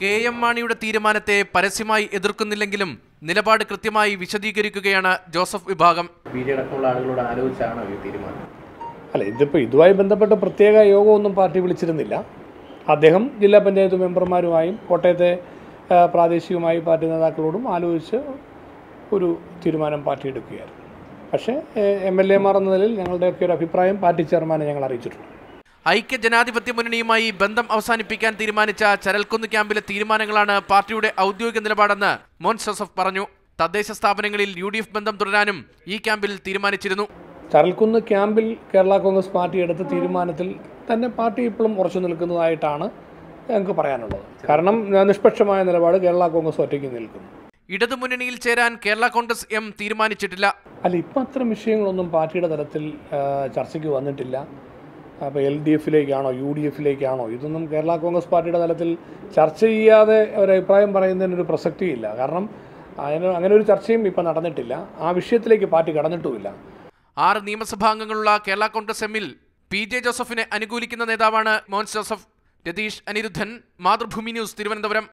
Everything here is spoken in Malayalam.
കെ.എം. മാണിയുടെ തീരുമാനത്തെ പരസ്യമായി എതിർക്കുന്നില്ലെങ്കിലും നിലപാട് കൃത്യമായി വിശദീകരിക്കുകയാണ് ജോസഫ് വിഭാഗം. ആളുകളോട് ആലോചിച്ചാണ് ഈ തീരുമാനം. അല്ല, ഇതുമായി ബന്ധപ്പെട്ട പ്രത്യേക യോഗമൊന്നും പാർട്ടി വിളിച്ചിരുന്നില്ല. അദ്ദേഹം ജില്ലാ പഞ്ചായത്ത് മെമ്പർമാരുമായും കോട്ടയത്തെ പ്രാദേശികമായി പാർട്ടി നേതാക്കളോടും ആലോചിച്ച് ഒരു തീരുമാനം പാർട്ടി എടുക്കുകയായിരുന്നു. പക്ഷേ MLA-മാർ എന്ന നിലയിൽ ഞങ്ങളുടെയൊക്കെ ഒരു അഭിപ്രായം പാർട്ടി ചെയർമാനെ ഞങ്ങൾ അറിയിച്ചിട്ടുണ്ട്. ഐക്യ ജനാധിപത്യ മുന്നണിയുമായി ബന്ധം അവസാനിപ്പിക്കാൻ തീരുമാനിച്ച ചരൽക്കുന്ന് ക്യാമ്പിലെ തീരുമാനങ്ങളാണ് പാർട്ടിയുടെ ഔദ്യോഗിക നിലപാടെന്ന് മോൻസ് ജോസഫ് പറഞ്ഞു. തദ്ദേശ സ്ഥാപനങ്ങളിൽ UDF ബന്ധം തുടരാനും ഈ ക്യാമ്പിൽ തീരുമാനിച്ചിരുന്നു. ചരൽക്കുന്ന് ക്യാമ്പിൽ കേരള കോൺഗ്രസ് പാർട്ടി എടുത്ത തീരുമാനത്തിൽ തന്നെ പാർട്ടി ഇപ്പോഴും ഉറച്ചു നിൽക്കുന്നതായിട്ടാണ് ഞങ്ങൾക്ക് പറയാനുള്ളത്. കാരണം നിഷ്പക്ഷമായ നിലപാട് കേരള കോൺഗ്രസ് ഒറ്റയ്ക്ക് നിൽക്കുന്നു. ഇടതുമുന്നണിയിൽ ചേരാൻ കേരള കോൺഗ്രസ് എം തീരുമാനിച്ചിട്ടില്ല. അല്ല, ഇപ്പം അത്തരം വിഷയങ്ങളൊന്നും പാർട്ടിയുടെ തലത്തിൽ ചർച്ചയ്ക്ക് വന്നിട്ടില്ല. അപ്പോൾ LDF-ലേക്കാണോ UDF-ലേക്കാണോ ഇതൊന്നും കേരള കോൺഗ്രസ് പാർട്ടിയുടെ തലത്തിൽ ചർച്ച ചെയ്യാതെ ഒരഭിപ്രായം പറയുന്നതിനൊരു പ്രസക്തിയില്ല. കാരണം അങ്ങനെ ഒരു ചർച്ചയും ഇപ്പം നടന്നിട്ടില്ല. ആ വിഷയത്തിലേക്ക് പാർട്ടി കടന്നിട്ടുമില്ല. 6 നിയമസഭാ അംഗങ്ങളുള്ള കേരള കോൺഗ്രസ് എമ്മിൽ PJ ജോസഫിനെ അനുകൂലിക്കുന്ന നേതാവാണ് മോൻസ് ജോസഫ്. രതീഷ് അനിരുദ്ധൻ, മാതൃഭൂമി ന്യൂസ്, തിരുവനന്തപുരം.